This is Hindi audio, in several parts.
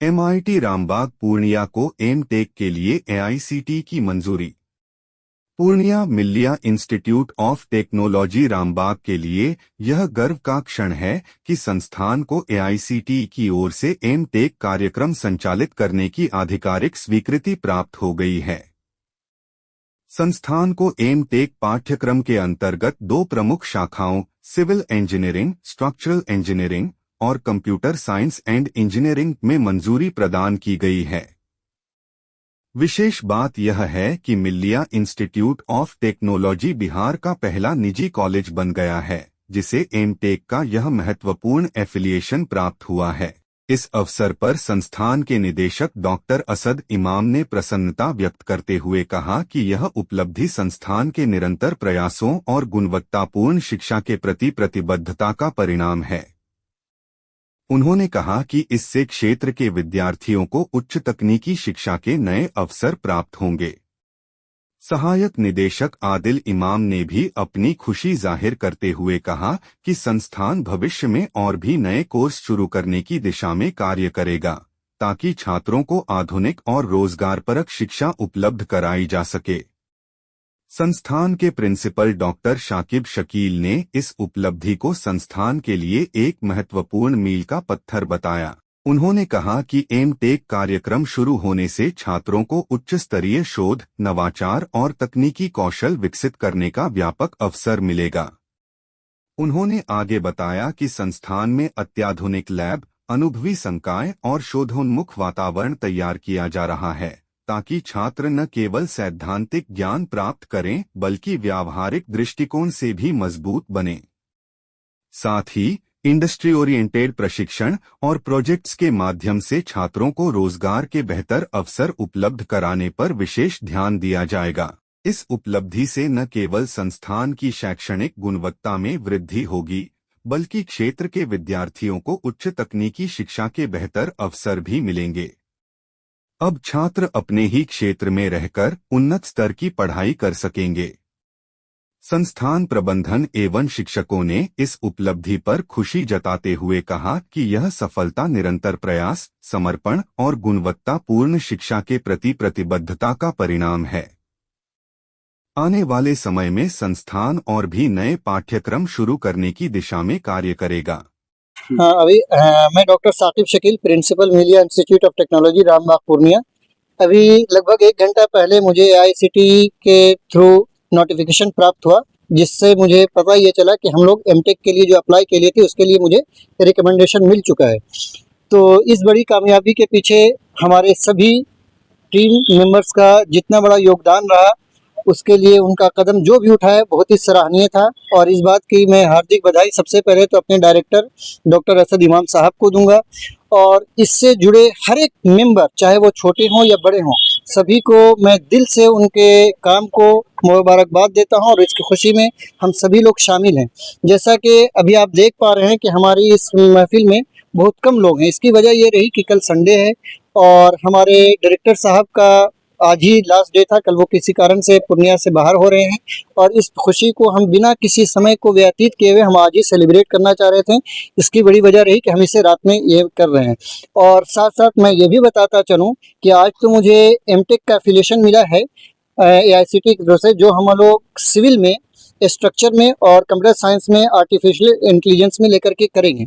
MIT रामबाग पूर्णिया को एम.टेक के लिए AICTE की मंजूरी। Purnia Millia institute of technology Rambagh के लिए यह गर्व का क्षण है कि संस्थान को AICTE की ओर से एम.टेक कार्यक्रम संचालित करने की आधिकारिक स्वीकृति प्राप्त हो गई है। संस्थान को एम.टेक पाठ्यक्रम के अंतर्गत 2 प्रमुख शाखाओं सिविल इंजीनियरिंग, स्ट्रक्चरल इंजीनियरिंग और कंप्यूटर साइंस एंड इंजीनियरिंग में मंजूरी प्रदान की गई है। विशेष बात यह है कि Millia institute of technology Bihar का पहला निजी कॉलेज बन गया है, जिसे एम.टेक का यह महत्वपूर्ण एफिलिएशन प्राप्त हुआ है। इस अवसर पर संस्थान के निदेशक डॉक्टर असद इमाम ने प्रसन्नता व्यक्त करते हुए कहा कि यह उपलब्धि संस्थान के निरंतर प्रयासों और गुणवत्तापूर्ण शिक्षा के प्रति प्रतिबद्धता का परिणाम है। उन्होंने कहा कि इससे क्षेत्र के विद्यार्थियों को उच्च तकनीकी शिक्षा के नए अवसर प्राप्त होंगे। सहायक निदेशक आदिल इमाम ने भी अपनी खुशी जाहिर करते हुए कहा कि संस्थान भविष्य में और भी नए कोर्स शुरू करने की दिशा में कार्य करेगा, ताकि छात्रों को आधुनिक और रोजगारपरक शिक्षा उपलब्ध कराई जा सके। संस्थान के प्रिंसिपल डॉक्टर शाकिब शकील ने इस उपलब्धि को संस्थान के लिए एक महत्वपूर्ण मील का पत्थर बताया। उन्होंने कहा कि एम.टेक कार्यक्रम शुरू होने से छात्रों को उच्च स्तरीय शोध, नवाचार और तकनीकी कौशल विकसित करने का व्यापक अवसर मिलेगा। उन्होंने आगे बताया कि संस्थान में अत्याधुनिक लैब, अनुभवी संकाय और शोधोन्मुख वातावरण तैयार किया जा रहा है, ताकि छात्र न केवल सैद्धांतिक ज्ञान प्राप्त करें बल्कि व्यावहारिक दृष्टिकोण से भी मजबूत बने। साथ ही इंडस्ट्री ओरिएंटेड प्रशिक्षण और प्रोजेक्ट्स के माध्यम से छात्रों को रोजगार के बेहतर अवसर उपलब्ध कराने पर विशेष ध्यान दिया जाएगा। इस उपलब्धि से न केवल संस्थान की शैक्षणिक गुणवत्ता में वृद्धि होगी, बल्कि क्षेत्र के विद्यार्थियों को उच्च तकनीकी शिक्षा के बेहतर अवसर भी मिलेंगे। अब छात्र अपने ही क्षेत्र में रहकर उन्नत स्तर की पढ़ाई कर सकेंगे। संस्थान प्रबंधन एवं शिक्षकों ने इस उपलब्धि पर खुशी जताते हुए कहा कि यह सफलता निरंतर प्रयास, समर्पण और गुणवत्तापूर्ण शिक्षा के प्रति प्रतिबद्धता का परिणाम है। आने वाले समय में संस्थान और भी नए पाठ्यक्रम शुरू करने की दिशा में कार्य करेगा। मैं doctor Saqib Shakeel, principal Millia institute of technology Rambagh Purnia. अभी लगभग 1 घंटा पहले मुझे AICTE के थ्रू नोटिफिकेशन प्राप्त हुआ, जिससे मुझे पता ये चला कि हम लोग एम.टेक के लिए जो अप्लाई के लिए थे उसके लिए मुझे रिकमेंडेशन मिल चुका है। तो इस बड़ी कामयाबी के पीछे हमारे सभी टीम मेंबर्स का जितना बड़ा योगदान रहा, उसके लिए उनका कदम जो भी उठाया बहुत ही सराहनीय था। और इस बात की मैं हार्दिक बधाई सबसे पहले तो अपने डायरेक्टर डॉक्टर असद इमाम साहब को दूंगा, और इससे जुड़े हर एक मेंबर, चाहे वो छोटे हों या बड़े हों, सभी को मैं दिल से उनके काम को मुबारकबाद देता हूं। और इसकी खुशी में हम सभी लोग शामिल हैं। जैसा कि अभी आप देख पा रहे हैं कि हमारी इस महफिल में बहुत कम लोग हैं। इसकी वजह ये रही कि कल संडे है और हमारे डायरेक्टर साहब का आज ही लास्ट डे था। कल वो किसी कारण से पूर्णिया से बाहर हो रहे हैं, और इस खुशी को हम बिना किसी समय को व्यतीत किए हुए हम आज ही सेलिब्रेट करना चाह रहे थे। इसकी बड़ी वजह रही कि हम इसे रात में ये कर रहे हैं। और साथ साथ मैं ये भी बताता चलूँ कि आज तो मुझे एम.टेक का एफिलिएशन मिला है AICTE की तरफ से, जो हम लोग सिविल में, स्ट्रक्चर में और कंप्यूटर साइंस में, आर्टिफिशियल इंटेलिजेंस में लेकर के करेंगे।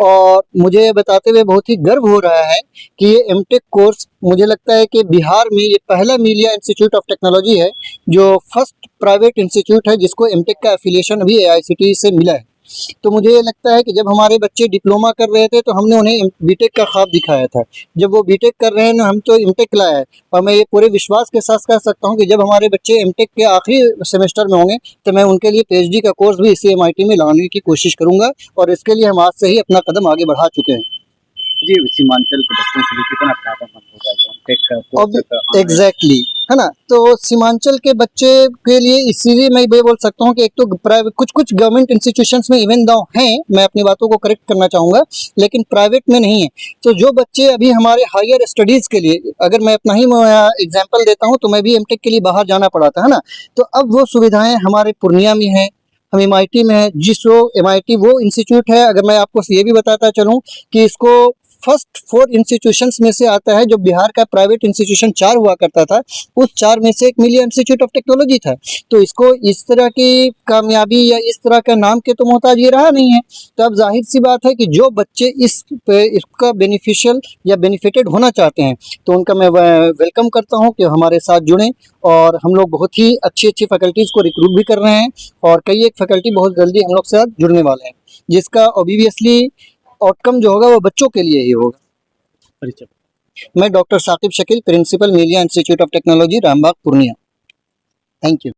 और मुझे ये बताते हुए बहुत ही गर्व हो रहा है कि ये एम.टेक कोर्स, मुझे लगता है कि बिहार में ये पहला मिल्लिया इंस्टीट्यूट ऑफ टेक्नोलॉजी है जो फर्स्ट प्राइवेट इंस्टीट्यूट है जिसको एम.टेक का एफिलिएशन अभी AICTE से मिला है। तो मुझे ये लगता है कि जब हमारे बच्चे डिप्लोमा कर रहे थे तो हमने उन्हें बीटेक का ख्वाब दिखाया था। जब वो बीटेक कर रहे हैं ना, हम तो एमटेक लाया है। और मैं ये पूरे विश्वास के साथ कह सकता हूँ कि जब हमारे बच्चे एमटेक के आखिरी सेमेस्टर में होंगे तो मैं उनके लिए PhD का कोर्स भी इसी MIT में लाने की कोशिश करूँगा, और इसके लिए हम आज से ही अपना कदम आगे बढ़ा चुके हैं। जी, सीमांचल के बच्चों के लिए कितना फायदेमंद होगा ये एमटेक का कोर्स? एग्जैक्टली, है ना। तो सीमांचल के बच्चे के लिए इसीलिए मैं ये बोल सकता हूँ कि एक तो प्राइवेट, कुछ गवर्नमेंट इंस्टीट्यूशंस में इवन दाउ हैं, मैं अपनी बातों को करेक्ट करना चाहूँगा, लेकिन प्राइवेट में नहीं है। तो जो बच्चे अभी हमारे हायर स्टडीज़ के लिए, अगर मैं अपना ही एग्जाम्पल देता हूँ तो मैं भी एमटेक के लिए बाहर जाना पड़ा था, है ना। तो अब वो सुविधाएँ हमारे पूर्णिया में हैं, हम MIT में है, जिस वो MIT वो इंस्टीट्यूट है। अगर मैं आपको ये भी बताता चलूँ कि इसको फर्स्ट 4 इंस्टीट्यूशंस में से आता है। जो बिहार का प्राइवेट इंस्टीट्यूशन 4 हुआ करता था, उस 4 में से एक मिलिया इंस्टीट्यूट ऑफ टेक्नोलॉजी था। तो इसको इस तरह की कामयाबी या इस तरह का नाम के तो मोहताज ये रहा नहीं है। तो अब जाहिर सी बात है कि जो बच्चे इसका बेनिफिशियल या बेनिफिटेड होना चाहते हैं, तो उनका मैं वेलकम करता हूं कि हमारे साथ जुड़ें। और हम लोग बहुत ही अच्छी अच्छी फैकल्टीज़ को रिक्रूट भी कर रहे हैं, और कई एक फैकल्टी बहुत जल्दी हम लोग से साथ जुड़ने वाले हैं, जिसका ऑब्वियसली आउटकम जो होगा वो बच्चों के लिए ही होगा। परिचय। मैं डॉक्टर साकिब शकील, प्रिंसिपल मिलिया institute of technology, Rambagh, Purnia. Thank you.